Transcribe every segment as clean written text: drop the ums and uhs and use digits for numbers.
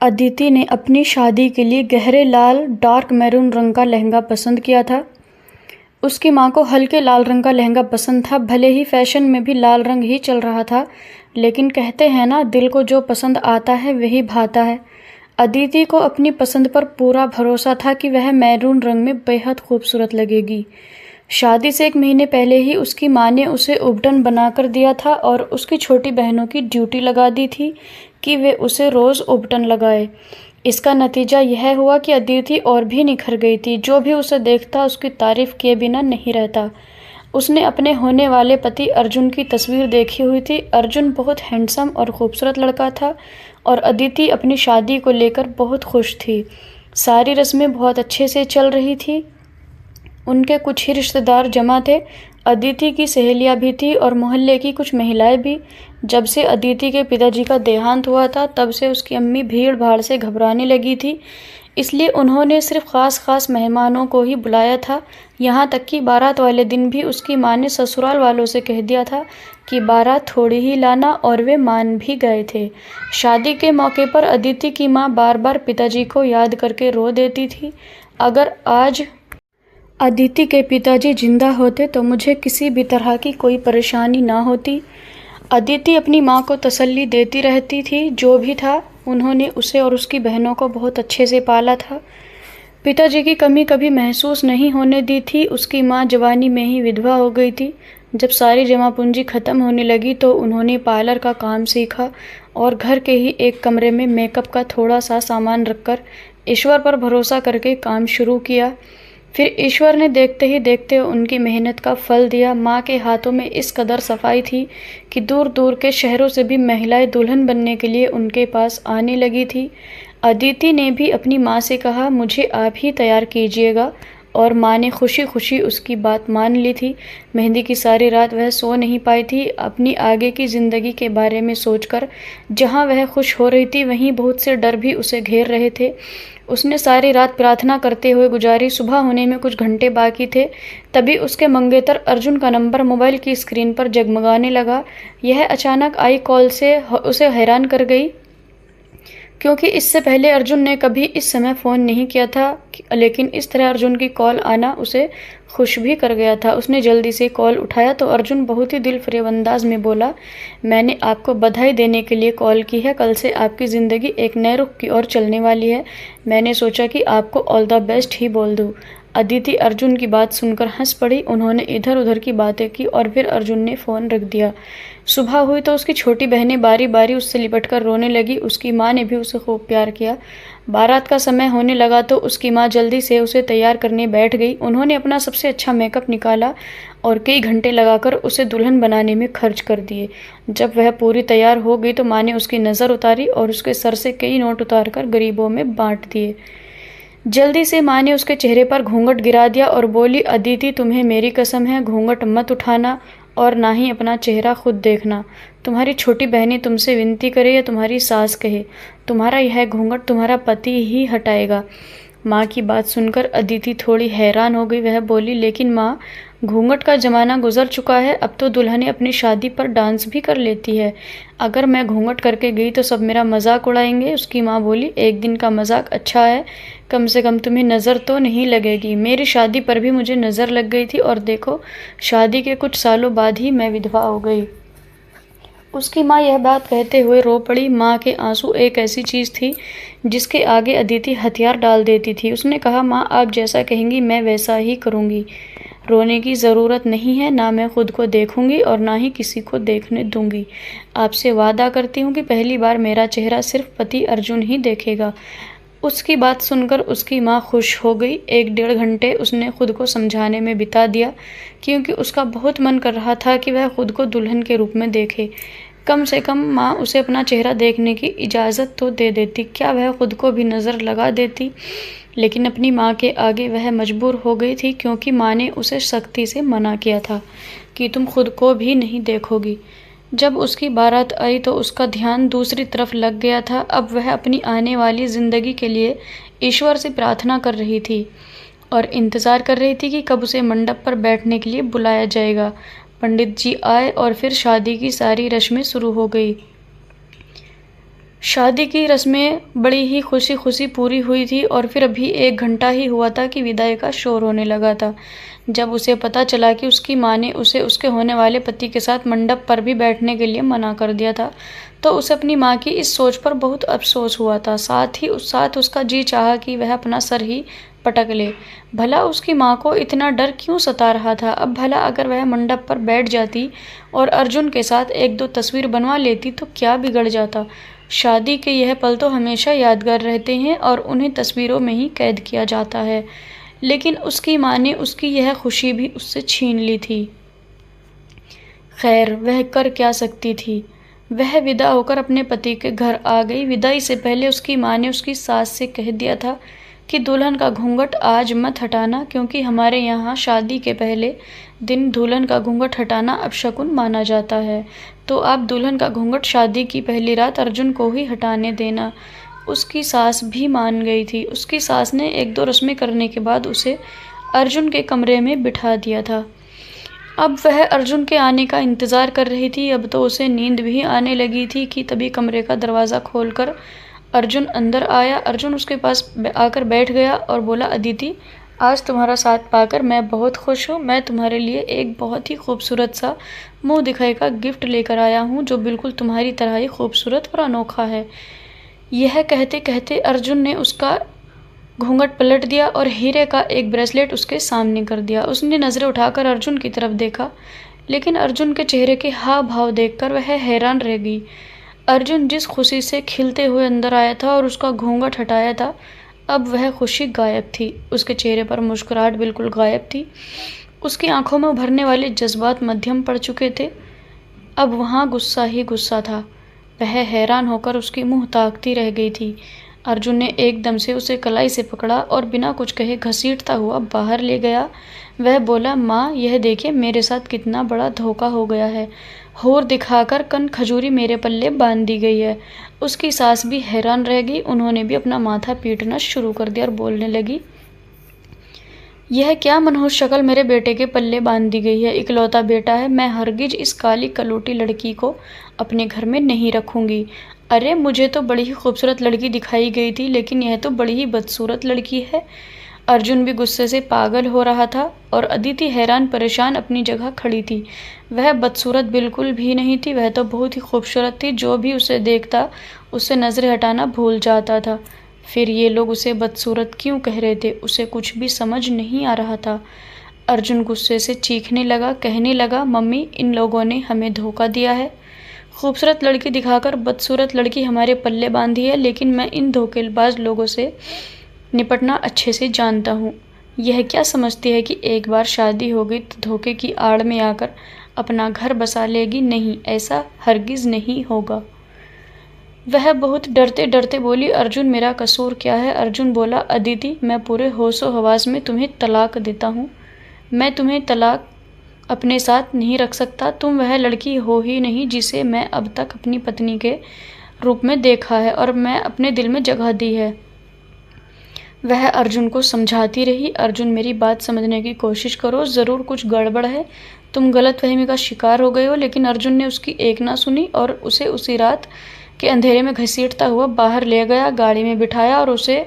अदिति ने अपनी शादी के लिए गहरे लाल डार्क मैरून रंग का लहंगा पसंद किया था। उसकी माँ को हल्के लाल रंग का लहंगा पसंद था। भले ही फैशन में भी लाल रंग ही चल रहा था, लेकिन कहते हैं ना, दिल को जो पसंद आता है वही भाता है। अदिति को अपनी पसंद पर पूरा भरोसा था कि वह मैरून रंग में बेहद खूबसूरत लगेगी। शादी से 1 महीने पहले ही उसकी माँ ने उसे उबटन बनाकर दिया था और उसकी छोटी बहनों की ड्यूटी लगा दी थी कि वे उसे रोज़ उबटन लगाए। इसका नतीजा यह हुआ कि अदिति और भी निखर गई थी। जो भी उसे देखता उसकी तारीफ किए बिना नहीं रहता। उसने अपने होने वाले पति अर्जुन की तस्वीर देखी हुई थी। अर्जुन बहुत हैंडसम और खूबसूरत लड़का था और अदिति अपनी शादी को लेकर बहुत खुश थी। सारी रस्में बहुत अच्छे से चल रही थी। उनके कुछ ही रिश्तेदार जमा थे। अदिति की सहेलियां भी थी और मोहल्ले की कुछ महिलाएं भी। जब से अदिति के पिताजी का देहांत हुआ था, तब से उसकी अम्मी भीड़ भाड़ से घबराने लगी थी। इसलिए उन्होंने सिर्फ खास मेहमानों को ही बुलाया था। यहाँ तक कि बारात वाले दिन भी उसकी माँ ने ससुराल वालों से कह दिया था कि बारात थोड़ी ही लाना, और वे मान भी गए थे। शादी के मौके पर अदिति की माँ बार बार पिताजी को याद करके रो देती थी। अगर आज अदिति के पिताजी जिंदा होते तो मुझे किसी भी तरह की कोई परेशानी ना होती। अदिति अपनी माँ को तसल्ली देती रहती थी। जो भी था, उन्होंने उसे और उसकी बहनों को बहुत अच्छे से पाला था। पिताजी की कमी कभी महसूस नहीं होने दी थी। उसकी माँ जवानी में ही विधवा हो गई थी। जब सारी जमा पूंजी खत्म होने लगी तो उन्होंने पार्लर का काम सीखा और घर के ही एक कमरे में मेकअप का थोड़ा सा सामान रखकर ईश्वर पर भरोसा करके काम शुरू किया। फिर ईश्वर ने देखते ही देखते उनकी मेहनत का फल दिया। माँ के हाथों में इस कदर सफाई थी कि दूर दूर के शहरों से भी महिलाएं दुल्हन बनने के लिए उनके पास आने लगी थी। अदिति ने भी अपनी माँ से कहा, मुझे आप ही तैयार कीजिएगा, और माँ ने खुशी खुशी उसकी बात मान ली थी। मेहंदी की सारी रात वह सो नहीं पाई थी। अपनी आगे की ज़िंदगी के बारे में सोचकर जहाँ वह खुश हो रही थी, वहीं बहुत से डर भी उसे घेर रहे थे। उसने सारी रात प्रार्थना करते हुए गुजारी। सुबह होने में कुछ घंटे बाकी थे, तभी उसके मंगेतर अर्जुन का नंबर मोबाइल की स्क्रीन पर जगमगाने लगा। यह अचानक आई कॉल से उसे हैरान कर गई, क्योंकि इससे पहले अर्जुन ने कभी इस समय फ़ोन नहीं किया था। लेकिन इस तरह अर्जुन की कॉल आना उसे खुश भी कर गया था। उसने जल्दी से कॉल उठाया तो अर्जुन बहुत ही दिलफरेब अंदाज में बोला, मैंने आपको बधाई देने के लिए कॉल की है। कल से आपकी ज़िंदगी एक नए रुख की ओर चलने वाली है। मैंने सोचा कि आपको ऑल द बेस्ट ही बोल दूँ। अदिति अर्जुन की बात सुनकर हंस पड़ी। उन्होंने इधर उधर की बातें की और फिर अर्जुन ने फ़ोन रख दिया। सुबह हुई तो उसकी छोटी बहनें बारी बारी उससे लिपटकर रोने लगी। उसकी माँ ने भी उसे खूब प्यार किया। बारात का समय होने लगा तो उसकी माँ जल्दी से उसे तैयार करने बैठ गई। उन्होंने अपना सबसे अच्छा मेकअप निकाला और कई घंटे लगाकर उसे दुल्हन बनाने में खर्च कर दिए। जब वह पूरी तैयार हो गई तो माँ ने उसकी नज़र उतारी और उसके सर से कई नोट उतारकर गरीबों में बांट दिए। जल्दी से माँ ने उसके चेहरे पर घूंघट गिरा दिया और बोली, अदिति, तुम्हें मेरी कसम है, घूंघट मत उठाना और ना ही अपना चेहरा खुद देखना। तुम्हारी छोटी बहनें तुमसे विनती करे या तुम्हारी सास कहे, तुम्हारा यह घूंघट तुम्हारा पति ही हटाएगा। माँ की बात सुनकर अदिति थोड़ी हैरान हो गई। वह बोली, लेकिन माँ, घूंघट का ज़माना गुजर चुका है। अब तो दुल्हनें अपनी शादी पर डांस भी कर लेती है। अगर मैं घूंघट करके गई तो सब मेरा मजाक उड़ाएंगे। उसकी माँ बोली, एक दिन का मजाक अच्छा है, कम से कम तुम्हें नज़र तो नहीं लगेगी। मेरी शादी पर भी मुझे नज़र लग गई थी और देखो, शादी के कुछ सालों बाद ही मैं विधवा हो गई। उसकी माँ यह बात कहते हुए रो पड़ी। माँ के आंसू एक ऐसी चीज़ थी जिसके आगे अदिति हथियार डाल देती थी। उसने कहा, माँ, आप जैसा कहेंगी मैं वैसा ही करूँगी। रोने की ज़रूरत नहीं है। ना मैं खुद को देखूंगी और ना ही किसी को देखने दूंगी। आपसे वादा करती हूँ कि पहली बार मेरा चेहरा सिर्फ पति अर्जुन ही देखेगा। उसकी बात सुनकर उसकी माँ खुश हो गई। 1-1.5 घंटे उसने खुद को समझाने में बिता दिया, क्योंकि उसका बहुत मन कर रहा था कि वह खुद को दुल्हन के रूप में देखे। कम से कम माँ उसे अपना चेहरा देखने की इजाज़त तो दे देती। क्या वह खुद को भी नज़र लगा देती? लेकिन अपनी माँ के आगे वह मजबूर हो गई थी, क्योंकि माँ ने उसे सख्ती से मना किया था कि तुम खुद को भी नहीं देखोगी। जब उसकी बारात आई तो उसका ध्यान दूसरी तरफ लग गया था। अब वह अपनी आने वाली ज़िंदगी के लिए ईश्वर से प्रार्थना कर रही थी और इंतज़ार कर रही थी कि कब उसे मंडप पर बैठने के लिए बुलाया जाएगा। पंडित जी आए और फिर शादी की सारी रस्में शुरू हो गई। शादी की रस्में बड़ी ही खुशी खुशी पूरी हुई थी और फिर अभी 1 घंटा ही हुआ था कि विदाई का शोर होने लगा था। जब उसे पता चला कि उसकी माँ ने उसे उसके होने वाले पति के साथ मंडप पर भी बैठने के लिए मना कर दिया था, तो उसे अपनी माँ की इस सोच पर बहुत अफसोस हुआ था। साथ उसका जी चाहा कि वह अपना सर ही पटक ले। भला उसकी माँ को इतना डर क्यों सता रहा था? अब भला अगर वह मंडप पर बैठ जाती और अर्जुन के साथ 1-2 तस्वीर बनवा लेती तो क्या बिगड़ जाता? शादी के यह पल तो हमेशा यादगार रहते हैं और उन्हें तस्वीरों में ही कैद किया जाता है। लेकिन उसकी माँ ने उसकी यह खुशी भी उससे छीन ली थी। खैर, वह कर क्या सकती थी? वह विदा होकर अपने पति के घर आ गई। विदाई से पहले उसकी माँ ने उसकी सास से कह दिया था कि दुल्हन का घूंघट आज मत हटाना, क्योंकि हमारे यहाँ शादी के पहले दिन दुल्हन का घूंघट हटाना अपशकुन माना जाता है। तो आप दुल्हन का घूंघट शादी की पहली रात अर्जुन को ही हटाने देना। उसकी सास भी मान गई थी। उसकी सास ने 1-2 रस्में करने के बाद उसे अर्जुन के कमरे में बिठा दिया था। अब वह अर्जुन के आने का इंतज़ार कर रही थी। अब तो उसे नींद भी आने लगी थी कि तभी कमरे का दरवाज़ा खोलकर अर्जुन अंदर आया। अर्जुन उसके पास आकर बैठ गया और बोला, अदिति, आज तुम्हारा साथ पाकर मैं बहुत खुश हूँ। मैं तुम्हारे लिए एक बहुत ही खूबसूरत सा मुँह दिखाई का गिफ्ट लेकर आया हूँ, जो बिल्कुल तुम्हारी तरह ही खूबसूरत और अनोखा है। यह कहते कहते अर्जुन ने उसका घूंघट पलट दिया और हीरे का एक ब्रेसलेट उसके सामने कर दिया। उसने नज़रें उठाकर अर्जुन की तरफ देखा, लेकिन अर्जुन के चेहरे के हाव भाव देखकर वह हैरान रह गई। अर्जुन जिस खुशी से खिलते हुए अंदर आया था और उसका घूंघट हटाया था, अब वह खुशी गायब थी। उसके चेहरे पर मुस्कुराहट बिल्कुल गायब थी। उसकी आंखों में उभरने वाले जज्बात मध्यम पड़ चुके थे। अब वहाँ गुस्सा ही गुस्सा था। वह हैरान होकर उसकी मुँह ताकती रह गई थी। अर्जुन ने एकदम से उसे कलाई से पकड़ा और बिना कुछ कहे घसीटता हुआ बाहर ले गया। वह बोला, माँ, यह देखिए मेरे साथ कितना बड़ा धोखा हो गया है। होर दिखाकर कन खजूरी मेरे पल्ले बांध दी गई है। उसकी सास भी हैरान रह गई। उन्होंने भी अपना माथा पीटना शुरू कर दिया और बोलने लगी, यह क्या मनहूस शक्ल मेरे बेटे के पल्ले बांध दी गई है। इकलौता बेटा है। मैं हरगिज इस काली कलूटी लड़की को अपने घर में नहीं रखूंगी। अरे, मुझे तो बड़ी ही खूबसूरत लड़की दिखाई गई थी, लेकिन यह तो बड़ी ही बदसूरत लड़की है। अर्जुन भी गुस्से से पागल हो रहा था और अदिति हैरान परेशान अपनी जगह खड़ी थी। वह बदसूरत बिल्कुल भी नहीं थी, वह तो बहुत ही खूबसूरत थी। जो भी उसे देखता उससे नज़रें हटाना भूल जाता था। फिर ये लोग उसे बदसूरत क्यों कह रहे थे, उसे कुछ भी समझ नहीं आ रहा था। अर्जुन गुस्से से चीखने लगा, कहने लगा, मम्मी, इन लोगों ने हमें धोखा दिया है। खूबसूरत लड़की दिखाकर बदसूरत लड़की हमारे पल्ले बांधी है, लेकिन मैं इन धोखेबाज लोगों से निपटना अच्छे से जानता हूँ। यह क्या समझती है कि एक बार शादी हो गई तो धोखे की आड़ में आकर अपना घर बसा लेगी? नहीं, ऐसा हरगिज़ नहीं होगा। वह बहुत डरते डरते बोली, अर्जुन, मेरा कसूर क्या है? अर्जुन बोला, अदिति, मैं पूरे होशो हवास में तुम्हें तलाक देता हूँ। मैं तुम्हें तलाक अपने साथ नहीं रख सकता। तुम वह लड़की हो ही नहीं जिसे मैं अब तक अपनी पत्नी के रूप में देखा है और मैं अपने दिल में जगह दी है। वह अर्जुन को समझाती रही, अर्जुन, मेरी बात समझने की कोशिश करो, ज़रूर कुछ गड़बड़ है, तुम गलतफहमी का शिकार हो गए हो। लेकिन अर्जुन ने उसकी एक ना सुनी और उसे उसी रात के अंधेरे में घसीटता हुआ बाहर ले गया, गाड़ी में बिठाया और उसे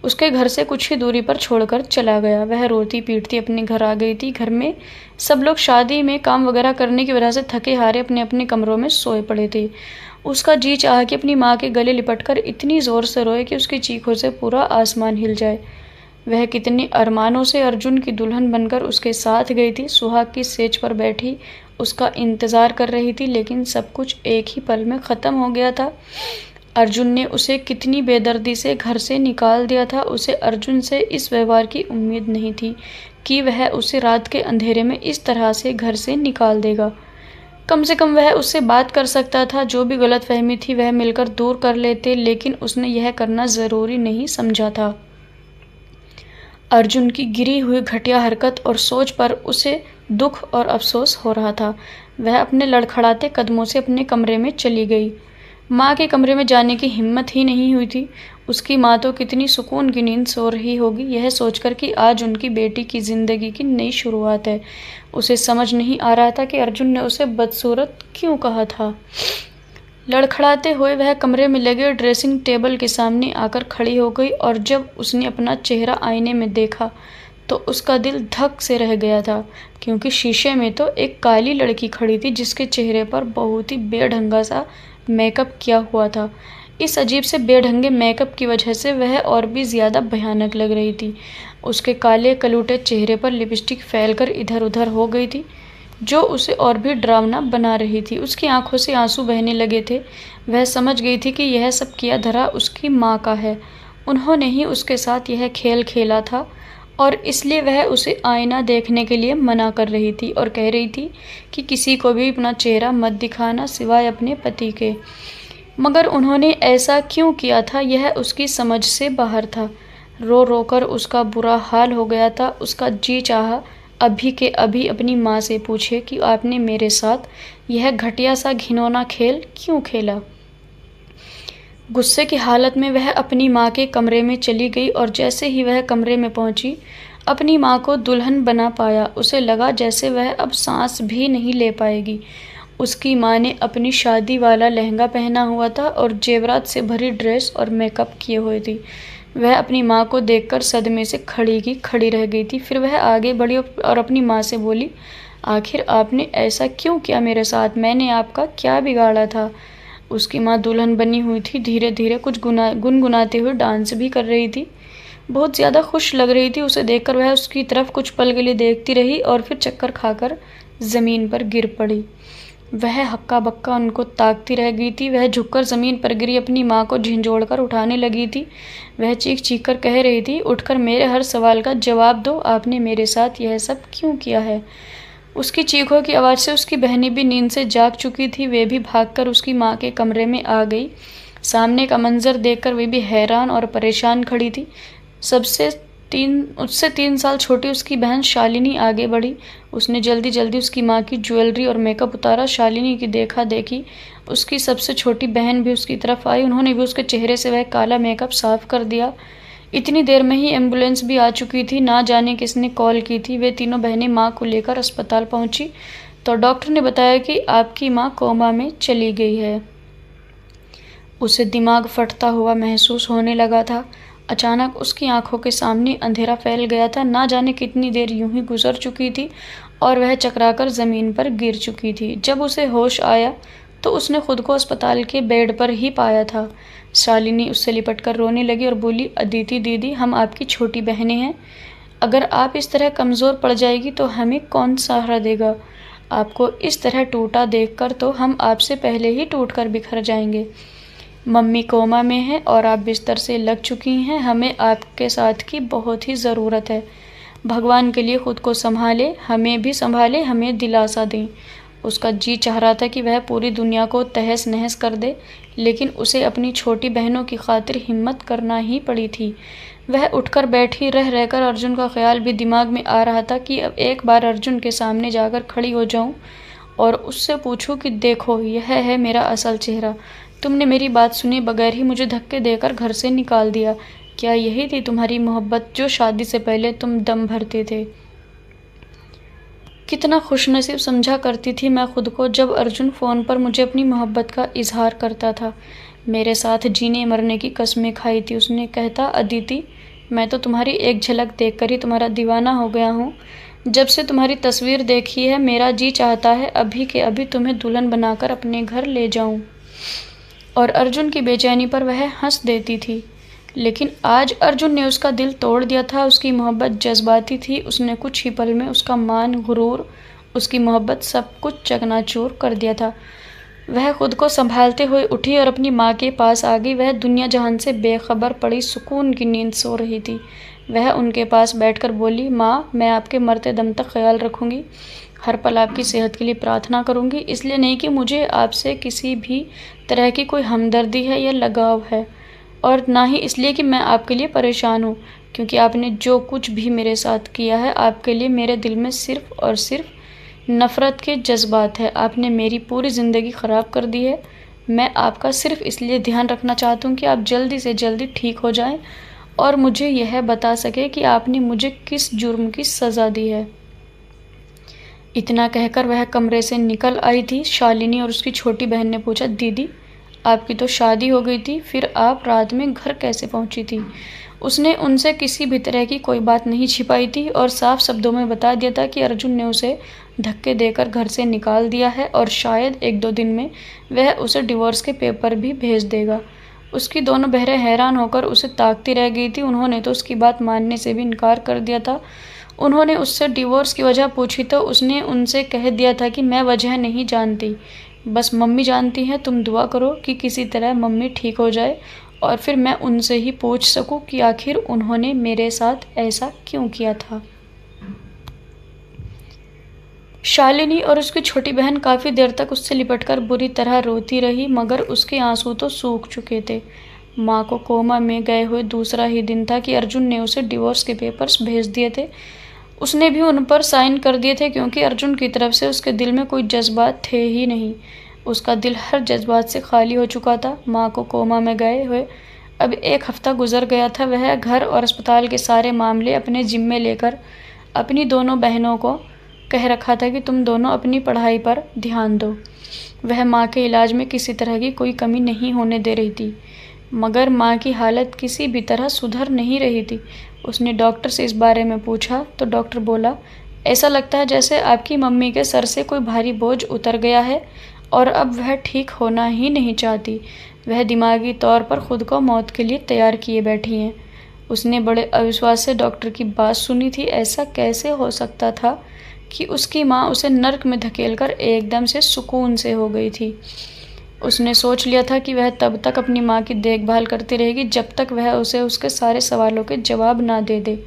उसके घर से कुछ ही दूरी पर छोड़कर चला गया। वह रोती पीटती अपने घर आ गई थी। घर में सब लोग शादी में काम वगैरह करने की वजह से थके हारे अपने अपने कमरों में सोए पड़े थे। उसका जी चाहा कि अपनी माँ के गले लिपटकर इतनी ज़ोर से रोए कि उसकी चीखों से पूरा आसमान हिल जाए। वह कितने अरमानों से अर्जुन की दुल्हन बनकर उसके साथ गई थी। सुहाग की सेज पर बैठी उसका इंतज़ार कर रही थी, लेकिन सब कुछ एक ही पल में ख़त्म हो गया था। अर्जुन ने उसे कितनी बेदर्दी से घर से निकाल दिया था। उसे अर्जुन से इस व्यवहार की उम्मीद नहीं थी कि वह उसे रात के अंधेरे में इस तरह से घर से निकाल देगा। कम से कम वह उससे बात कर सकता था। जो भी गलतफहमी थी वह मिलकर दूर कर लेते, लेकिन उसने यह करना ज़रूरी नहीं समझा था। अर्जुन की गिरी हुई घटिया हरकत और सोच पर उसे दुख और अफसोस हो रहा था। वह अपने लड़खड़ाते कदमों से अपने कमरे में चली गई। माँ के कमरे में जाने की हिम्मत ही नहीं हुई थी। उसकी माँ तो कितनी सुकून की नींद सो रही होगी, यह सोचकर कि आज उनकी बेटी की ज़िंदगी की नई शुरुआत है। उसे समझ नहीं आ रहा था कि अर्जुन ने उसे बदसूरत क्यों कहा था। लड़खड़ाते हुए वह कमरे में लगे ड्रेसिंग टेबल के सामने आकर खड़ी हो गई और जब उसने अपना चेहरा आईने में देखा तो उसका दिल धक से रह गया था, क्योंकि शीशे में तो एक काली लड़की खड़ी थी जिसके चेहरे पर बहुत ही बेढंगा सा मेकअप किया हुआ था। इस अजीब से बेढंगे मेकअप की वजह से वह और भी ज़्यादा भयानक लग रही थी। उसके काले कलूटे चेहरे पर लिपस्टिक फैलकर इधर-उधर हो गई थी, जो उसे और भी डरावना बना रही थी। उसकी आंखों से आंसू बहने लगे थे। वह समझ गई थी कि यह सब किया धरा उसकी माँ का है। उन्होंने ही उसके साथ यह खेल खेला था और इसलिए वह उसे आईना देखने के लिए मना कर रही थी और कह रही थी कि किसी को भी अपना चेहरा मत दिखाना सिवाय अपने पति के। मगर उन्होंने ऐसा क्यों किया था, यह उसकी समझ से बाहर था। रो रो कर उसका बुरा हाल हो गया था। उसका जी चाहा अभी के अभी अपनी माँ से पूछे कि आपने मेरे साथ यह घटिया सा घिनौना खेल क्यों खेला। गुस्से की हालत में वह अपनी माँ के कमरे में चली गई और जैसे ही वह कमरे में पहुंची, अपनी माँ को दुल्हन बना पाया। उसे लगा जैसे वह अब सांस भी नहीं ले पाएगी। उसकी माँ ने अपनी शादी वाला लहंगा पहना हुआ था और जेवरात से भरी ड्रेस और मेकअप किए हुए थी। वह अपनी माँ को देखकर सदमे से खड़ी की खड़ी रह गई थी। फिर वह आगे बढ़ी और अपनी माँ से बोली, आखिर आपने ऐसा क्यों किया मेरे साथ? मैंने आपका क्या बिगाड़ा था? उसकी माँ दुल्हन बनी हुई थी, धीरे धीरे कुछ गुनगुनाते हुए डांस भी कर रही थी। बहुत ज़्यादा खुश लग रही थी। उसे देखकर वह उसकी तरफ कुछ पल के लिए देखती रही और फिर चक्कर खाकर ज़मीन पर गिर पड़ी। वह हक्का बक्का उनको ताकती रह गई थी। वह झुककर ज़मीन पर गिरी अपनी माँ को झिंझोड़ कर उठाने लगी थी। वह चीख चीख कर कह रही थी, उठकर मेरे हर सवाल का जवाब दो, आपने मेरे साथ यह सब क्यों किया है? उसकी चीखों की आवाज़ से उसकी बहनें भी नींद से जाग चुकी थी। वे भी भागकर उसकी माँ के कमरे में आ गई। सामने का मंजर देखकर वे भी हैरान और परेशान खड़ी थी। उससे 3 साल छोटी उसकी बहन शालिनी आगे बढ़ी। उसने जल्दी जल्दी उसकी माँ की ज्वेलरी और मेकअप उतारा। शालिनी की देखा देखी उसकी सबसे छोटी बहन भी उसकी तरफ आई। उन्होंने भी उसके चेहरे से वह काला मेकअप साफ कर दिया। इतनी देर में ही एम्बुलेंस भी आ चुकी थी। ना जाने किसने कॉल की थी। वे तीनों बहनें माँ को लेकर अस्पताल पहुंची तो डॉक्टर ने बताया कि आपकी माँ कोमा में चली गई है। उसे दिमाग फटता हुआ महसूस होने लगा था। अचानक उसकी आंखों के सामने अंधेरा फैल गया था। ना जाने कितनी देर यूं ही गुजर चुकी थी और वह चकराकर ज़मीन पर गिर चुकी थी। जब उसे होश आया तो उसने खुद को अस्पताल के बेड पर ही पाया था। शालिनी उससे लिपटकर रोने लगी और बोली, अदिति दीदी, हम आपकी छोटी बहनें हैं। अगर आप इस तरह कमज़ोर पड़ जाएगी तो हमें कौन सहारा देगा? आपको इस तरह टूटा देखकर तो हम आपसे पहले ही टूट कर बिखर जाएंगे। मम्मी कोमा में है और आप बिस्तर से लग चुकी हैं। हमें आपके साथ की बहुत ही ज़रूरत है। भगवान के लिए खुद को संभाले, हमें भी संभाले, हमें दिलासा दें। उसका जी चाह रहा था कि वह पूरी दुनिया को तहस नहस कर दे, लेकिन उसे अपनी छोटी बहनों की खातिर हिम्मत करना ही पड़ी थी। वह उठकर बैठी। रह रहकर अर्जुन का ख्याल भी दिमाग में आ रहा था कि अब एक बार अर्जुन के सामने जाकर खड़ी हो जाऊं और उससे पूछूं कि देखो, यह है मेरा असल चेहरा। तुमने मेरी बात सुने बगैर ही मुझे धक्के देकर घर से निकाल दिया। क्या यही थी तुम्हारी मोहब्बत जो शादी से पहले तुम दम भरते थे? कितना खुशनसीब समझा करती थी मैं खुद को जब अर्जुन फ़ोन पर मुझे अपनी मोहब्बत का इजहार करता था। मेरे साथ जीने मरने की कस्में खाई थी। उसने कहता, अदिति, मैं तो तुम्हारी एक झलक देखकर ही तुम्हारा दीवाना हो गया हूँ। जब से तुम्हारी तस्वीर देखी है मेरा जी चाहता है अभी के अभी तुम्हें दुल्हन बनाकर अपने घर ले जाऊँ। और अर्जुन की बेचैनी पर वह हंस देती थी। लेकिन आज अर्जुन ने उसका दिल तोड़ दिया था। उसकी मोहब्बत जज्बाती थी। उसने कुछ ही पल में उसका मान, गुरूर, उसकी मोहब्बत सब कुछ चकनाचूर कर दिया था। वह खुद को संभालते हुए उठी और अपनी माँ के पास आ गई। वह दुनिया जहान से बेखबर पड़ी सुकून की नींद सो रही थी। वह उनके पास बैठकर बोली, माँ, मैं आपके मरते दम तक ख्याल रखूँगी। हर पल आपकी सेहत के लिए प्रार्थना करूँगी। इसलिए नहीं कि मुझे आपसे किसी भी तरह की कोई हमदर्दी है या लगाव है, और ना ही इसलिए कि मैं आपके लिए परेशान हूँ, क्योंकि आपने जो कुछ भी मेरे साथ किया है आपके लिए मेरे दिल में सिर्फ़ और सिर्फ नफ़रत के जज्बात है। आपने मेरी पूरी ज़िंदगी ख़राब कर दी है। मैं आपका सिर्फ़ इसलिए ध्यान रखना चाहती हूँ कि आप जल्दी से जल्दी ठीक हो जाएं और मुझे यह बता सके कि आपने मुझे किस जुर्म की सज़ा दी है। इतना कहकर वह कमरे से निकल आई थी। शालिनी और उसकी छोटी बहन ने पूछा, दीदी, आपकी तो शादी हो गई थी, फिर आप रात में घर कैसे पहुंची थी? उसने उनसे किसी भी तरह की कोई बात नहीं छिपाई थी और साफ शब्दों में बता दिया था कि अर्जुन ने उसे धक्के देकर घर से निकाल दिया है और शायद 1-2 दिन में वह उसे डिवोर्स के पेपर भी भेज देगा। उसकी दोनों बहरें हैरान होकर उसे ताकती रह गई थी। उन्होंने तो उसकी बात मानने से भी इनकार कर दिया था। उन्होंने उससे डिवोर्स की वजह पूछी तो उसने उनसे कह दिया था कि मैं वजह नहीं जानती, बस मम्मी जानती हैं। तुम दुआ करो कि किसी तरह मम्मी ठीक हो जाए और फिर मैं उनसे ही पूछ सकूं कि आखिर उन्होंने मेरे साथ ऐसा क्यों किया था। शालिनी और उसकी छोटी बहन काफ़ी देर तक उससे लिपटकर बुरी तरह रोती रही, मगर उसके आंसू तो सूख चुके थे। माँ को कोमा में गए हुए दूसरा ही दिन था कि अर्जुन ने उसे डिवोर्स के पेपर्स भेज दिए थे। उसने भी उन पर साइन कर दिए थे क्योंकि अर्जुन की तरफ से उसके दिल में कोई जज्बात थे ही नहीं। उसका दिल हर जज्बात से खाली हो चुका था। माँ को कोमा में गए हुए अब 1 हफ्ता गुजर गया था। वह घर और अस्पताल के सारे मामले अपने जिम्मे लेकर अपनी दोनों बहनों को कह रखा था कि तुम दोनों अपनी पढ़ाई पर ध्यान दो। वह माँ के इलाज में किसी तरह की कोई कमी नहीं होने दे रही थी, मगर माँ की हालत किसी भी तरह सुधर नहीं रही थी। उसने डॉक्टर से इस बारे में पूछा तो डॉक्टर बोला, ऐसा लगता है जैसे आपकी मम्मी के सर से कोई भारी बोझ उतर गया है और अब वह ठीक होना ही नहीं चाहती। वह दिमागी तौर पर खुद को मौत के लिए तैयार किए बैठी हैं। उसने बड़े अविश्वास से डॉक्टर की बात सुनी थी। ऐसा कैसे हो सकता था कि उसकी माँ उसे नर्क में धकेलकर एकदम से सुकून से हो गई थी। उसने सोच लिया था कि वह तब तक अपनी माँ की देखभाल करती रहेगी जब तक वह उसे उसके सारे सवालों के जवाब ना दे दे।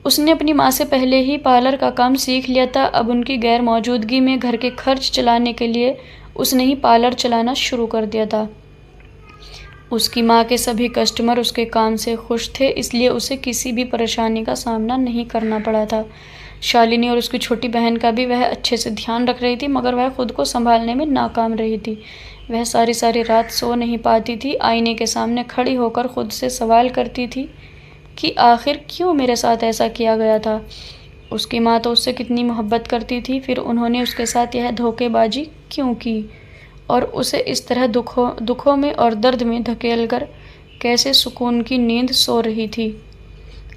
उसने अपनी माँ से पहले ही पार्लर का काम सीख लिया था। अब उनकी गैर मौजूदगी में घर के खर्च चलाने के लिए उसने ही पार्लर चलाना शुरू कर दिया था। उसकी माँ के सभी कस्टमर उसके काम से खुश थे, इसलिए उसे किसी भी परेशानी का सामना नहीं करना पड़ा था। शालिनी और उसकी छोटी बहन का भी वह अच्छे से ध्यान रख रही थी, मगर वह खुद को संभालने में नाकाम रही थी। वह सारी सारी रात सो नहीं पाती थी। आईने के सामने खड़ी होकर खुद से सवाल करती थी कि आखिर क्यों मेरे साथ ऐसा किया गया था। उसकी माँ तो उससे कितनी मोहब्बत करती थी, फिर उन्होंने उसके साथ यह धोखेबाजी क्यों की और उसे इस तरह दुखों में और दर्द में धकेलकर कैसे सुकून की नींद सो रही थी।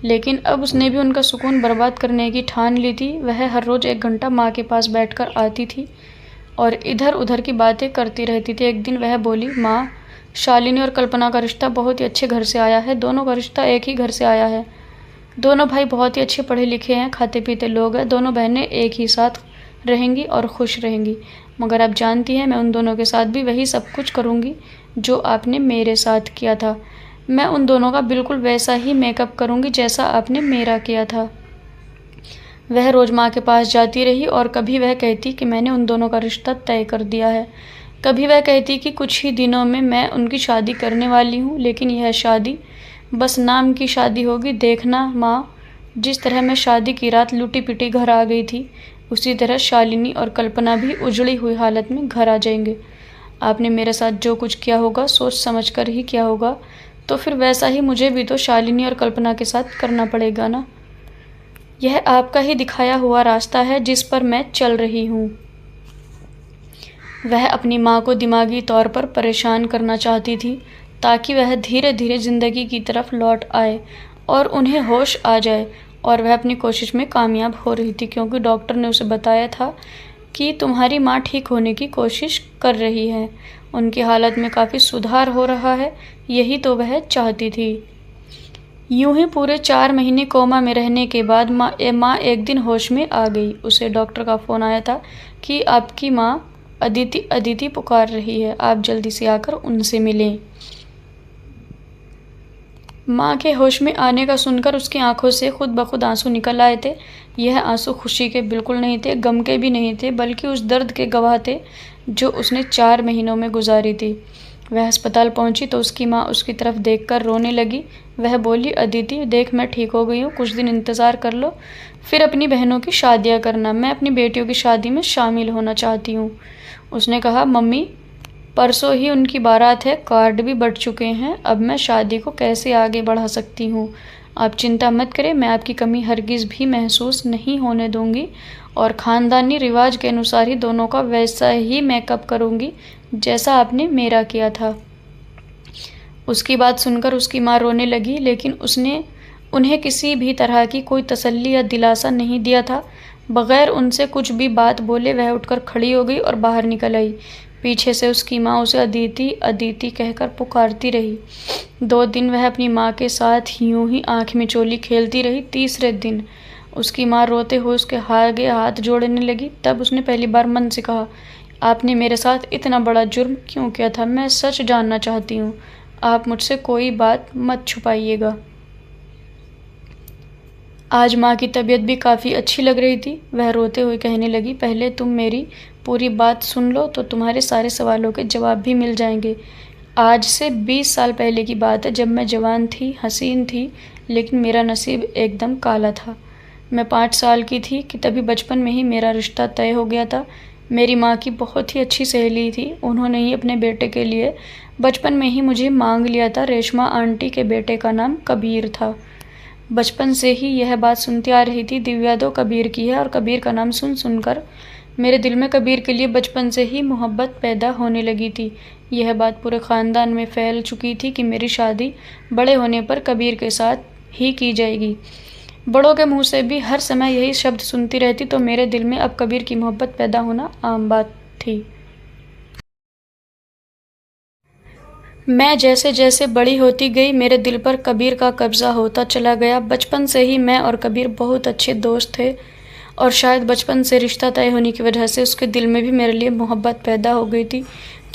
लेकिन अब उसने भी उनका सुकून बर्बाद करने की ठान ली थी। वह हर रोज़ 1 घंटा माँ के पास बैठकर आती थी और इधर उधर की बातें करती रहती थी। एक दिन वह बोली, माँ, शालिनी और कल्पना का रिश्ता बहुत ही अच्छे घर से आया है। दोनों का रिश्ता एक ही घर से आया है। दोनों भाई बहुत ही अच्छे पढ़े लिखे हैं, खाते पीते लोग हैं। दोनों बहनें एक ही साथ रहेंगी और खुश रहेंगी। मगर आप जानती हैं, मैं उन दोनों के साथ भी वही सब कुछ करूँगी जो आपने मेरे साथ किया था। मैं उन दोनों का बिल्कुल वैसा ही मेकअप करूँगी जैसा आपने मेरा किया था। वह रोज़ माँ के पास जाती रही और कभी वह कहती कि मैंने उन दोनों का रिश्ता तय कर दिया है। कभी वह कहती कि कुछ ही दिनों में मैं उनकी शादी करने वाली हूँ, लेकिन यह शादी बस नाम की शादी होगी। देखना माँ, जिस तरह मैं शादी की रात लूटी पिटी घर आ गई थी, उसी तरह शालिनी और कल्पना भी उजड़ी हुई हालत में घर आ जाएंगे। आपने मेरे साथ जो कुछ किया होगा सोच समझ कर ही किया होगा, तो फिर वैसा ही मुझे भी तो शालिनी और कल्पना के साथ करना पड़ेगा ना। यह आपका ही दिखाया हुआ रास्ता है जिस पर मैं चल रही हूँ। वह अपनी माँ को दिमागी तौर पर परेशान करना चाहती थी ताकि वह धीरे धीरे ज़िंदगी की तरफ लौट आए और उन्हें होश आ जाए, और वह अपनी कोशिश में कामयाब हो रही थी क्योंकि डॉक्टर ने उसे बताया था कि तुम्हारी माँ ठीक होने की कोशिश कर रही है। उनकी हालत में काफ़ी सुधार हो रहा है। यही तो वह चाहती थी। यूं ही पूरे 4 महीने कोमा में रहने के बाद माँ एक दिन होश में आ गई। उसे डॉक्टर का फ़ोन आया था कि आपकी माँ अदिति पुकार रही है, आप जल्दी से आकर उनसे मिलें। माँ के होश में आने का सुनकर उसकी आंखों से खुद ब खुद आंसू निकल आए थे। यह आंसू खुशी के बिल्कुल नहीं थे, गम के भी नहीं थे, बल्कि उस दर्द के गवाह थे जो उसने 4 महीनों में गुजारी थी। वह अस्पताल पहुंची तो उसकी माँ उसकी तरफ देखकर रोने लगी। वह बोली, अदिति देख, मैं ठीक हो गई हूँ, कुछ दिन इंतज़ार कर लो, फिर अपनी बहनों की शादियाँ करना। मैं अपनी बेटियों की शादी में शामिल होना चाहती हूँ। उसने कहा, मम्मी, परसों ही उनकी बारात है, कार्ड भी बट चुके हैं, अब मैं शादी को कैसे आगे बढ़ा सकती हूँ। आप चिंता मत करें, मैं आपकी कमी हरगिज़ भी महसूस नहीं होने दूंगी और ख़ानदानी रिवाज के अनुसार ही दोनों का वैसा ही मेकअप करूंगी जैसा आपने मेरा किया था। उसकी बात सुनकर उसकी माँ रोने लगी, लेकिन उसने उन्हें किसी भी तरह की कोई तसल्ली या दिलासा नहीं दिया था। बगैर उनसे कुछ भी बात बोले वह उठकर खड़ी हो गई और बाहर निकल आई। पीछे से उसकी माँ उसे अदिति अदिति कहकर पुकारती रही। 2 दिन वह अपनी माँ के साथ यूं ही आँख में चोली खेलती रही। तीसरे दिन उसकी माँ रोते हुए उसके आगे हाथ जोड़ने लगी। तब उसने पहली बार मन से कहा, आपने मेरे साथ इतना बड़ा जुर्म क्यों किया था? मैं सच जानना चाहती हूँ। आप मुझसे कोई बात मत छुपाइएगा। आज माँ की तबीयत भी काफ़ी अच्छी लग रही थी। वह रोते हुए कहने लगी, पहले तुम मेरी पूरी बात सुन लो तो तुम्हारे सारे सवालों के जवाब भी मिल जाएंगे। आज से 20 साल पहले की बात है, जब मैं जवान थी, हसीन थी, लेकिन मेरा नसीब एकदम काला था। मैं 5 साल की थी कि तभी बचपन में ही मेरा रिश्ता तय हो गया था। मेरी माँ की बहुत ही अच्छी सहेली थी। उन्होंने ही अपने बेटे के लिए बचपन में ही मुझे मांग लिया था। रेशमा आंटी के बेटे का नाम कबीर था। बचपन से ही यह बात सुनती आ रही थी, दिव्या तो कबीर की है। और कबीर का नाम सुन सुनकर मेरे दिल में कबीर के लिए बचपन से ही मोहब्बत पैदा होने लगी थी। यह बात पूरे ख़ानदान में फैल चुकी थी कि मेरी शादी बड़े होने पर कबीर के साथ ही की जाएगी। बड़ों के मुंह से भी हर समय यही शब्द सुनती रहती, तो मेरे दिल में अब कबीर की मोहब्बत पैदा होना आम बात थी। मैं जैसे जैसे बड़ी होती गई, मेरे दिल पर कबीर का कब्ज़ा होता चला गया। बचपन से ही मैं और कबीर बहुत अच्छे दोस्त थे और शायद बचपन से रिश्ता तय होने की वजह से उसके दिल में भी मेरे लिए मोहब्बत पैदा हो गई थी,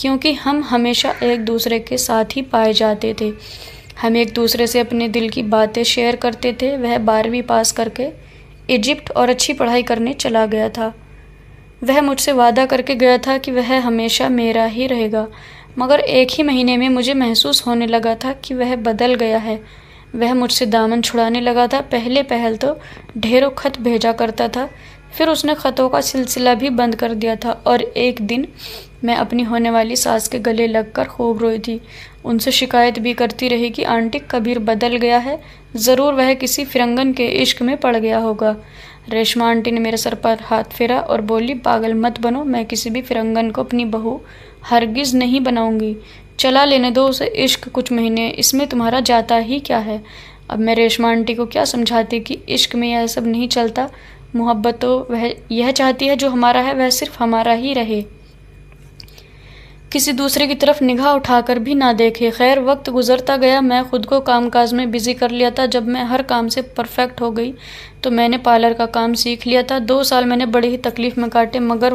क्योंकि हम हमेशा एक दूसरे के साथ ही पाए जाते थे। हम एक दूसरे से अपने दिल की बातें शेयर करते थे। वह 12वीं पास करके इजिप्ट और अच्छी पढ़ाई करने चला गया था। वह मुझसे वादा करके गया था कि वह हमेशा मेरा ही रहेगा, मगर 1 ही महीने में मुझे महसूस होने लगा था कि वह बदल गया है। वह मुझसे दामन छुड़ाने लगा था। पहल तो ढेरों खत भेजा करता था, फिर उसने ख़तों का सिलसिला भी बंद कर दिया था। और एक दिन मैं अपनी होने वाली सास के गले लगकर खूब रोई थी। उनसे शिकायत भी करती रही कि आंटी, कबीर बदल गया है, ज़रूर वह किसी फिरंगन के इश्क में पड़ गया होगा। रेशमा आंटी ने मेरे सर पर हाथ फेरा और बोली, पागल मत बनो, मैं किसी भी फिरंगन को अपनी बहू हरगिज़ नहीं बनाऊंगी। चला लेने दो उसे इश्क कुछ महीने, इसमें तुम्हारा जाता ही क्या है। अब मैं रेशमा आंटी को क्या समझाती कि इश्क में यह सब नहीं चलता। मोहब्बत तो वह यह चाहती है जो हमारा है वह सिर्फ हमारा ही रहे, किसी दूसरे की तरफ निगाह उठाकर भी ना देखे। खैर, वक्त गुजरता गया। मैं खुद को कामकाज में बिजी कर लिया था। जब मैं हर काम से परफेक्ट हो गई तो मैंने पार्लर का काम सीख लिया था। 2 साल मैंने बड़ी ही तकलीफ में काटे, मगर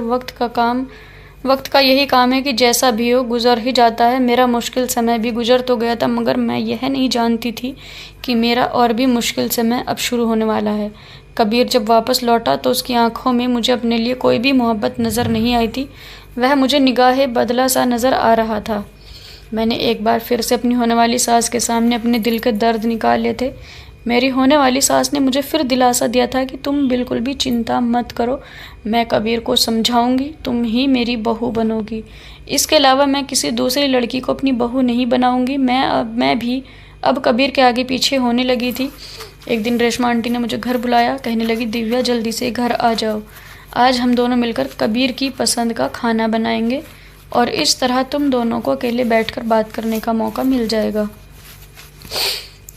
वक्त का यही काम है कि जैसा भी हो गुजर ही जाता है। मेरा मुश्किल समय भी गुजर तो गया था, मगर मैं यह नहीं जानती थी कि मेरा और भी मुश्किल समय अब शुरू होने वाला है। कबीर जब वापस लौटा तो उसकी आंखों में मुझे अपने लिए कोई भी मोहब्बत नज़र नहीं आई थी। वह मुझे निगाहे बदला सा नज़र आ रहा था। मैंने एक बार फिर से अपनी होने वाली सास के सामने अपने दिल के दर्द निकाल लिए थे। मेरी होने वाली सास ने मुझे फिर दिलासा दिया था कि तुम बिल्कुल भी चिंता मत करो, मैं कबीर को समझाऊंगी, तुम ही मेरी बहू बनोगी। इसके अलावा मैं किसी दूसरी लड़की को अपनी बहू नहीं बनाऊंगी। मैं भी अब कबीर के आगे पीछे होने लगी थी। एक दिन रेशमा आंटी ने मुझे घर बुलाया, कहने लगी, दिव्या जल्दी से घर आ जाओ, आज हम दोनों मिलकर कबीर की पसंद का खाना बनाएंगे और इस तरह तुम दोनों को अकेले बैठकर बात करने का मौका मिल जाएगा।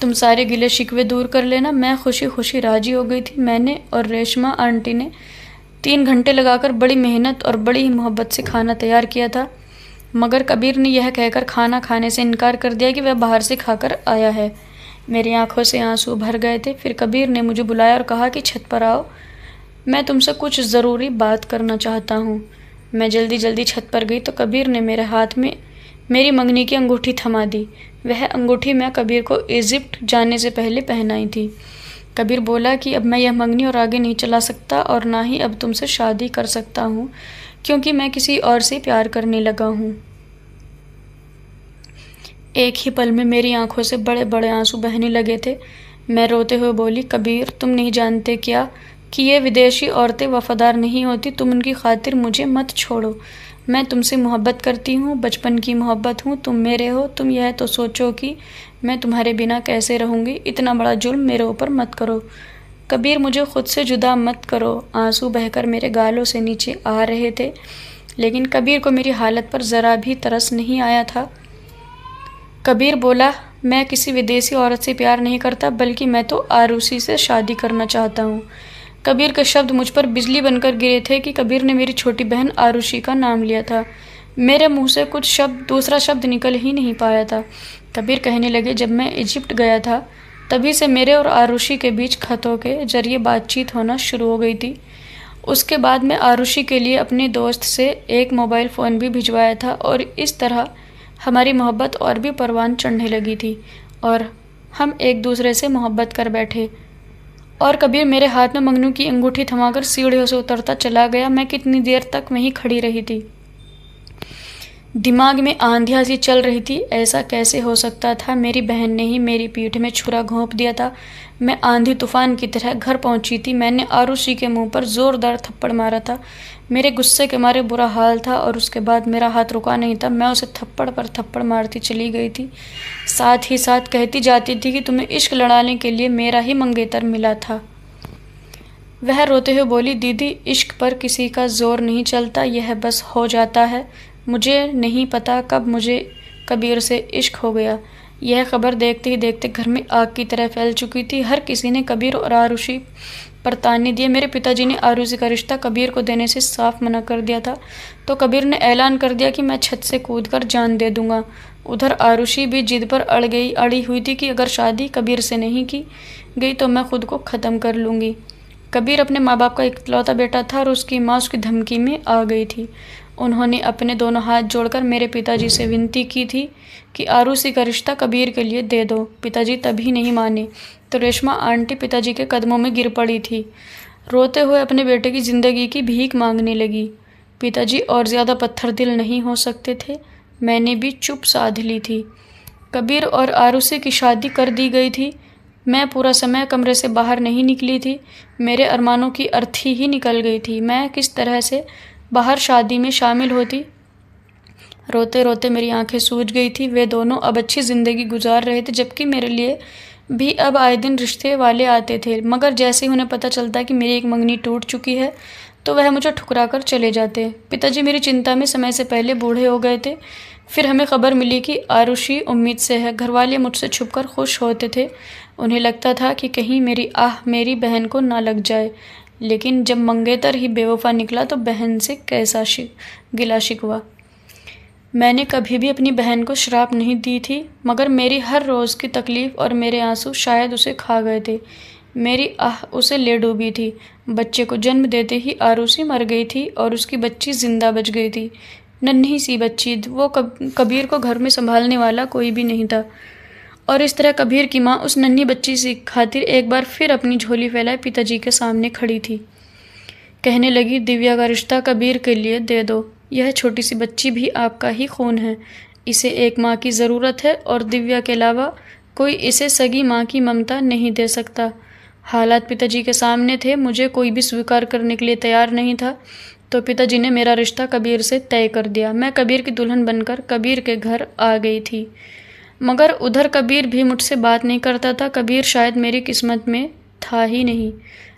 तुम सारे गिले शिकवे दूर कर लेना। मैं खुशी खुशी राजी हो गई थी। मैंने और रेशमा आंटी ने 3 घंटे लगाकर बड़ी मेहनत और बड़ी ही मोहब्बत से खाना तैयार किया था, मगर कबीर ने यह कहकर खाना खाने से इनकार कर दिया कि वह बाहर से खाकर आया है। मेरी आंखों से आंसू भर गए थे। फिर कबीर ने मुझे बुलाया और कहा कि छत पर आओ, मैं तुमसे कुछ ज़रूरी बात करना चाहता हूँ। मैं जल्दी छत पर गई तो कबीर ने मेरे हाथ में मेरी मंगनी की अंगूठी थमा दी। वह अंगूठी मैं कबीर को इजिप्ट जाने से पहले पहनाई थी। कबीर बोला कि अब मैं यह मंगनी और आगे नहीं चला सकता और ना ही अब तुमसे शादी कर सकता हूँ, क्योंकि मैं किसी और से प्यार करने लगा हूँ। एक ही पल में मेरी आंखों से बड़े बड़े आंसू बहने लगे थे। मैं रोते हुए बोली, कबीर, तुम नहीं जानते क्या कि ये विदेशी औरतें वफादार नहीं होती। तुम उनकी खातिर मुझे मत छोड़ो। मैं तुमसे मोहब्बत करती हूँ, बचपन की मोहब्बत हूँ, तुम मेरे हो। तुम यह तो सोचो कि मैं तुम्हारे बिना कैसे रहूँगी। इतना बड़ा जुल्म मेरे ऊपर मत करो कबीर, मुझे खुद से जुदा मत करो। आंसू बहकर मेरे गालों से नीचे आ रहे थे, लेकिन कबीर को मेरी हालत पर ज़रा भी तरस नहीं आया था। कबीर बोला, मैं किसी विदेशी औरत से प्यार नहीं करता, बल्कि मैं तो आरूसी से शादी करना चाहता हूँ। कबीर के शब्द मुझ पर बिजली बनकर गिरे थे कि कबीर ने मेरी छोटी बहन आरूशी का नाम लिया था। मेरे मुंह से दूसरा शब्द निकल ही नहीं पाया था। कबीर कहने लगे, जब मैं इजिप्ट गया था तभी से मेरे और आरूशी के बीच खतों के जरिए बातचीत होना शुरू हो गई थी। उसके बाद मैं आरूशी के लिए अपने दोस्त से एक मोबाइल फ़ोन भी भिजवाया था और इस तरह हमारी मोहब्बत और भी परवान चढ़ने लगी थी और हम एक दूसरे से मोहब्बत कर बैठे। और कबीर मेरे हाथ में मंगनू की अंगूठी थमाकर सीढ़ियों से उतरता चला गया। मैं कितनी देर तक वहीं खड़ी रही थी। दिमाग में आंधियाँ सी चल रही थी। ऐसा कैसे हो सकता था? मेरी बहन ने ही मेरी पीठ में छुरा घोंप दिया था। मैं आंधी तूफान की तरह घर पहुंची थी। मैंने आरूशी के मुंह पर जोरदार थप्पड़ मारा था। मेरे गुस्से के मारे बुरा हाल था और उसके बाद मेरा हाथ रुका नहीं था। मैं उसे थप्पड़ पर थप्पड़ मारती चली गई थी, साथ ही साथ कहती जाती थी कि तुम्हें इश्क लड़ाने के लिए मेरा ही मंगेतर मिला था। वह रोते हुए बोली, दीदी, इश्क पर किसी का जोर नहीं चलता, यह बस हो जाता है। मुझे नहीं पता कब मुझे कबीर से इश्क हो गया। यह खबर देखते ही देखते घर में आग की तरह फैल चुकी थी। हर किसी ने कबीर और आरूशी पर ताने दिए। मेरे पिताजी ने आरूशी का रिश्ता कबीर को देने से साफ मना कर दिया था, तो कबीर ने ऐलान कर दिया कि मैं छत से कूदकर जान दे दूंगा। उधर आरूशी भी जिद पर अड़ी हुई थी कि अगर शादी कबीर से नहीं की गई तो मैं खुद को ख़त्म कर लूँगी। कबीर अपने माँ बाप का इकलौता बेटा था और उसकी माँ उसकी धमकी में आ गई थी। उन्होंने अपने दोनों हाथ जोड़कर मेरे पिताजी से विनती की थी कि आरूसी का रिश्ता कबीर के लिए दे दो। पिताजी तभी नहीं माने तो रेशमा आंटी पिताजी के कदमों में गिर पड़ी थी। रोते हुए अपने बेटे की ज़िंदगी की भीख मांगने लगी। पिताजी और ज़्यादा पत्थर दिल नहीं हो सकते थे। मैंने भी चुप साध ली थी। कबीर और आरूसी की शादी कर दी गई थी। मैं पूरा समय कमरे से बाहर नहीं निकली थी। मेरे अरमानों की अर्थी ही निकल गई थी। मैं किस तरह से बाहर शादी में शामिल होती। रोते रोते मेरी आंखें सूज गई थी। वे दोनों अब अच्छी ज़िंदगी गुजार रहे थे, जबकि मेरे लिए भी अब आए दिन रिश्ते वाले आते थे। मगर जैसे ही उन्हें पता चलता कि मेरी एक मंगनी टूट चुकी है तो वह मुझे ठुकरा कर चले जाते। पिताजी मेरी चिंता में समय से पहले बूढ़े हो गए थे। फिर हमें खबर मिली कि आरूशी उम्मीद से है। घरवाले मुझसे छुपकर खुश होते थे। उन्हें लगता था कि कहीं मेरी मेरी बहन को ना लग जाए। लेकिन जब मंगेतर ही बेवफा निकला तो बहन से कैसा गिला शिकवा। मैंने कभी भी अपनी बहन को श्राप नहीं दी थी, मगर मेरी हर रोज़ की तकलीफ़ और मेरे आंसू शायद उसे खा गए थे। मेरी उसे ले डूबी थी। बच्चे को जन्म देते ही आरूसी मर गई थी और उसकी बच्ची जिंदा बच गई थी। नन्ही सी बच्ची। वो कबीर को घर में संभालने वाला कोई भी नहीं था और इस तरह कबीर की माँ उस नन्ही बच्ची से खातिर एक बार फिर अपनी झोली फैलाए पिताजी के सामने खड़ी थी। कहने लगी, दिव्या का रिश्ता कबीर के लिए दे दो। यह छोटी सी बच्ची भी आपका ही खून है। इसे एक माँ की ज़रूरत है और दिव्या के अलावा कोई इसे सगी माँ की ममता नहीं दे सकता। हालात पिताजी के सामने थे। मुझे कोई भी स्वीकार करने के लिए तैयार नहीं था, तो पिताजी ने मेरा रिश्ता कबीर से तय कर दिया। मैं कबीर की दुल्हन बनकर कबीर के घर आ गई थी, मगर उधर कबीर भी मुझसे बात नहीं करता था। कबीर शायद मेरी किस्मत में था ही नहीं।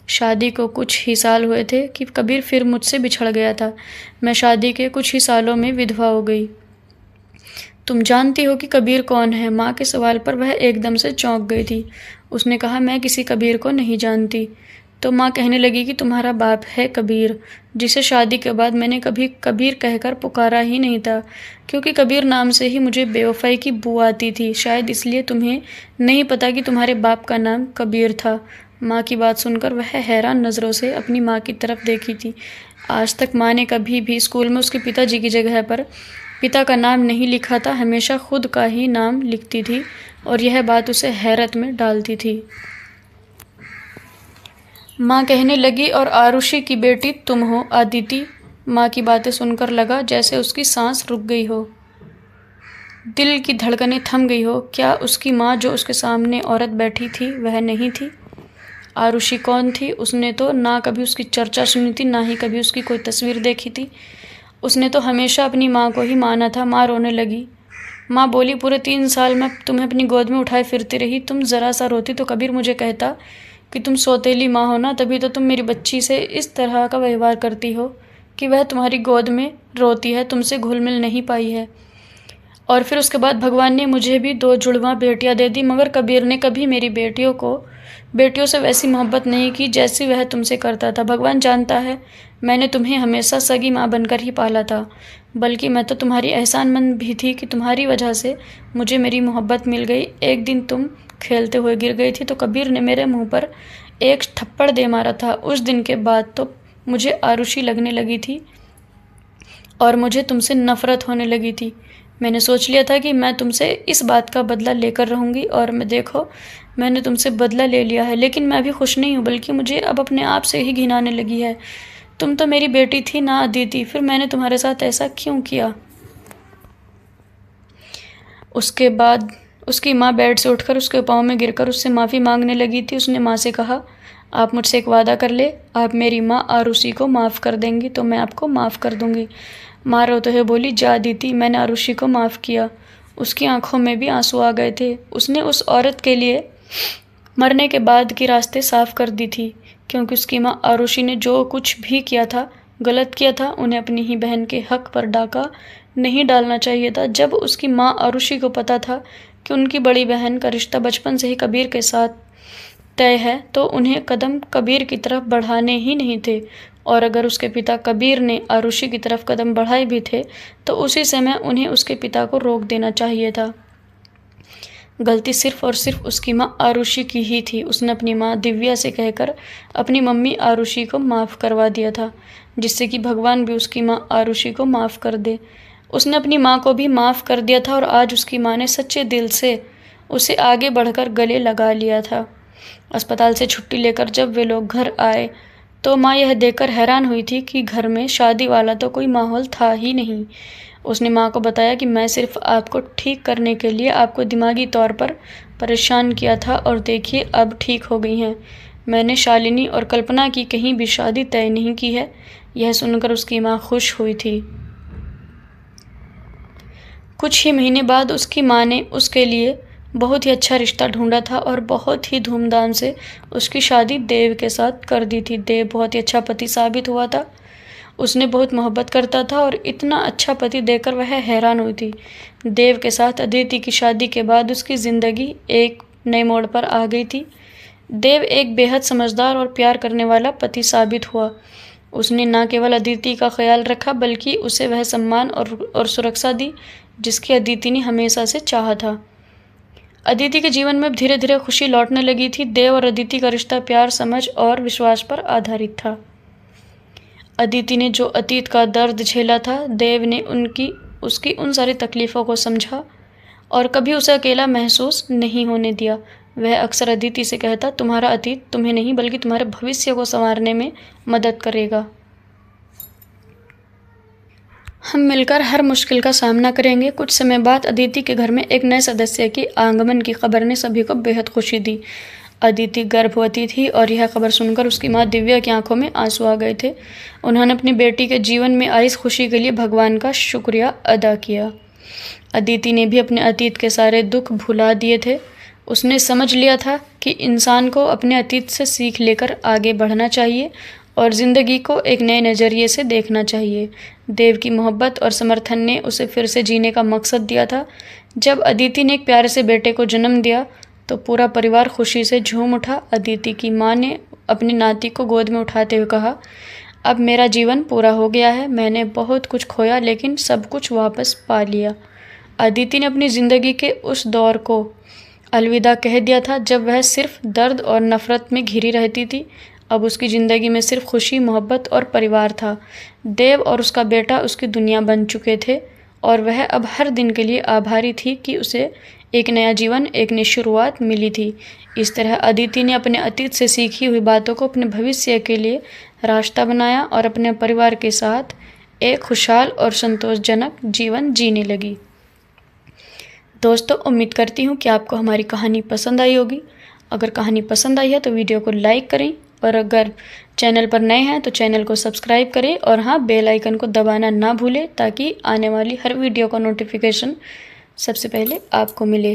शादी को कुछ ही साल हुए थे कि कबीर फिर मुझसे बिछड़ गया था। मैं शादी के कुछ ही सालों में विधवा हो गई। तुम जानती हो कि कबीर कौन है? माँ के सवाल पर वह एकदम से चौंक गई थी। उसने कहा, मैं किसी कबीर को नहीं जानती। तो माँ कहने लगी कि तुम्हारा बाप है कबीर, जिसे शादी के बाद मैंने कभी कबीर कहकर पुकारा ही नहीं था, क्योंकि कबीर नाम से ही मुझे बेवफाई की बू आती थी। शायद इसलिए तुम्हें नहीं पता कि तुम्हारे बाप का नाम कबीर था। माँ की बात सुनकर वह हैरान नज़रों से अपनी माँ की तरफ देखी थी। आज तक माँ ने कभी भी स्कूल में उसके पिताजी की जगह पर पिता का नाम नहीं लिखा था। हमेशा खुद का ही नाम लिखती थी और यह बात उसे हैरत में डालती थी। माँ कहने लगी, और आरुषि की बेटी तुम हो आदिति। माँ की बातें सुनकर लगा जैसे उसकी सांस रुक गई हो, दिल की धड़कनें थम गई हो। क्या उसकी माँ जो उसके सामने औरत बैठी थी वह नहीं थी? आरुषि कौन थी? उसने तो ना कभी उसकी चर्चा सुनी थी, ना ही कभी उसकी कोई तस्वीर देखी थी। उसने तो हमेशा अपनी माँ को ही माना था। माँ रोने लगी। माँ बोली, पूरे 3 साल मैं तुम्हें अपनी गोद में उठाए फिरती रही। तुम ज़रा सा रोती तो कबीर मुझे कहता कि तुम सौतेली माँ हो ना, तभी तो तुम मेरी बच्ची से इस तरह का व्यवहार करती हो कि वह तुम्हारी गोद में रोती है, तुमसे घुल मिल नहीं पाई है। और फिर उसके बाद भगवान ने मुझे भी 2 जुड़वां बेटियां दे दी, मगर कबीर ने कभी मेरी बेटियों से वैसी मोहब्बत नहीं की जैसी वह तुमसे करता था। भगवान जानता है मैंने तुम्हें हमेशा सगी माँ बनकर ही पाला था, बल्कि मैं तो तुम्हारी एहसानमंद भी थी कि तुम्हारी वजह से मुझे मेरी मोहब्बत मिल गई। एक दिन तुम खेलते हुए गिर गई थी तो कबीर ने मेरे मुंह पर एक थप्पड़ दे मारा था। उस दिन के बाद तो मुझे आरुषी लगने लगी थी और मुझे तुमसे नफरत होने लगी थी। मैंने सोच लिया था कि मैं तुमसे इस बात का बदला लेकर रहूँगी, और मैं देखो मैंने तुमसे बदला ले लिया है। लेकिन मैं अभी खुश नहीं हूँ, बल्कि मुझे अब अपने आप से ही घिन आने लगी है। तुम तो मेरी बेटी थी ना अदिति, फिर मैंने तुम्हारे साथ ऐसा क्यों किया? उसके बाद उसकी माँ बेड से उठकर उसके पाँव में गिरकर उससे माफ़ी मांगने लगी थी। उसने माँ से कहा, आप मुझसे एक वादा कर ले, आप मेरी माँ आरुषि को माफ़ कर देंगी तो मैं आपको माफ़ कर दूंगी। माँ रोते हुए बोली, जा दीदी, मैंने आरुषि को माफ़ किया। उसकी आंखों में भी आंसू आ गए थे। उसने उस औरत के लिए मरने के बाद की रास्ते साफ कर दी थी, क्योंकि उसकी माँ आरुषि ने जो कुछ भी किया था गलत किया था। उन्हें अपनी ही बहन के हक पर डाका नहीं डालना चाहिए था। जब उसकी माँ आरुषि को पता था कि उनकी बड़ी बहन का रिश्ता बचपन से ही कबीर के साथ तय है, तो उन्हें कदम कबीर की तरफ बढ़ाने ही नहीं थे। और अगर उसके पिता कबीर ने आरुषि की तरफ कदम बढ़ाए भी थे तो उसी समय उन्हें उसके पिता को रोक देना चाहिए था। गलती सिर्फ और सिर्फ उसकी माँ आरुषि की ही थी। उसने अपनी माँ दिव्या से कहकर अपनी मम्मी आरुषि को माफ़ करवा दिया था, जिससे कि भगवान भी उसकी माँ आरुषि को माफ़ कर दे। उसने अपनी माँ को भी माफ़ कर दिया था और आज उसकी माँ ने सच्चे दिल से उसे आगे बढ़कर गले लगा लिया था। अस्पताल से छुट्टी लेकर जब वे लोग घर आए तो माँ यह देखकर हैरान हुई थी कि घर में शादी वाला तो कोई माहौल था ही नहीं। उसने माँ को बताया कि मैं सिर्फ आपको ठीक करने के लिए आपको दिमागी तौर पर परेशान किया था, और देखिए अब ठीक हो गई हैं। मैंने शालिनी और कल्पना की कहीं भी शादी तय नहीं की है। यह सुनकर उसकी माँ खुश हुई थी। कुछ ही महीने बाद उसकी माँ ने उसके लिए बहुत ही अच्छा रिश्ता ढूंढा था और बहुत ही धूमधाम से उसकी शादी देव के साथ कर दी थी। देव बहुत ही अच्छा पति साबित हुआ था। उसने बहुत मोहब्बत करता था और इतना अच्छा पति देकर वह हैरान हुई थी। देव के साथ अदिति की शादी के बाद उसकी ज़िंदगी एक नए मोड़ पर आ गई थी। देव एक बेहद समझदार और प्यार करने वाला पति साबित हुआ। उसने न केवल अदिति का ख्याल रखा, बल्कि उसे वह सम्मान और सुरक्षा दी जिसकी अदिति ने हमेशा से चाहा था। अदिति के जीवन में धीरे धीरे खुशी लौटने लगी थी। देव और अदिति का रिश्ता प्यार, समझ और विश्वास पर आधारित था। अदिति ने जो अतीत का दर्द झेला था, देव ने उसकी उन सारी तकलीफ़ों को समझा और कभी उसे अकेला महसूस नहीं होने दिया। वह अक्सर अदिति से कहता, तुम्हारा अतीत तुम्हें नहीं बल्कि तुम्हारे भविष्य को संवारने में मदद करेगा। हम मिलकर हर मुश्किल का सामना करेंगे। कुछ समय बाद अदिति के घर में एक नए सदस्य के आगमन की खबर ने सभी को बेहद खुशी दी। अदिति गर्भवती थी और यह खबर सुनकर उसकी माँ दिव्या की आंखों में आंसू आ गए थे। उन्होंने अपनी बेटी के जीवन में आई इस खुशी के लिए भगवान का शुक्रिया अदा किया। अदिति ने भी अपने अतीत के सारे दुख भुला दिए थे। उसने समझ लिया था कि इंसान को अपने अतीत से सीख लेकर आगे बढ़ना चाहिए और ज़िंदगी को एक नए नज़रिए से देखना चाहिए। देव की मोहब्बत और समर्थन ने उसे फिर से जीने का मकसद दिया था। जब अदिति ने एक प्यारे से बेटे को जन्म दिया तो पूरा परिवार खुशी से झूम उठा। अदिति की माँ ने अपनी नाती को गोद में उठाते हुए कहा, अब मेरा जीवन पूरा हो गया है। मैंने बहुत कुछ खोया लेकिन सब कुछ वापस पा लिया। अदिति ने अपनी ज़िंदगी के उस दौर को अलविदा कह दिया था जब वह सिर्फ दर्द और नफ़रत में घिरी रहती थी। अब उसकी ज़िंदगी में सिर्फ खुशी, मोहब्बत और परिवार था। देव और उसका बेटा उसकी दुनिया बन चुके थे और वह अब हर दिन के लिए आभारी थी कि उसे एक नया जीवन, एक नई शुरुआत मिली थी। इस तरह अदिति ने अपने अतीत से सीखी हुई बातों को अपने भविष्य के लिए रास्ता बनाया और अपने परिवार के साथ एक खुशहाल और संतोषजनक जीवन जीने लगी। दोस्तों, उम्मीद करती हूँ कि आपको हमारी कहानी पसंद आई होगी। अगर कहानी पसंद आई है तो वीडियो को लाइक करें और अगर चैनल पर नए हैं तो चैनल को सब्सक्राइब करें और हाँ, बेल आइकन को दबाना ना भूलें ताकि आने वाली हर वीडियो का नोटिफिकेशन सबसे पहले आपको मिले।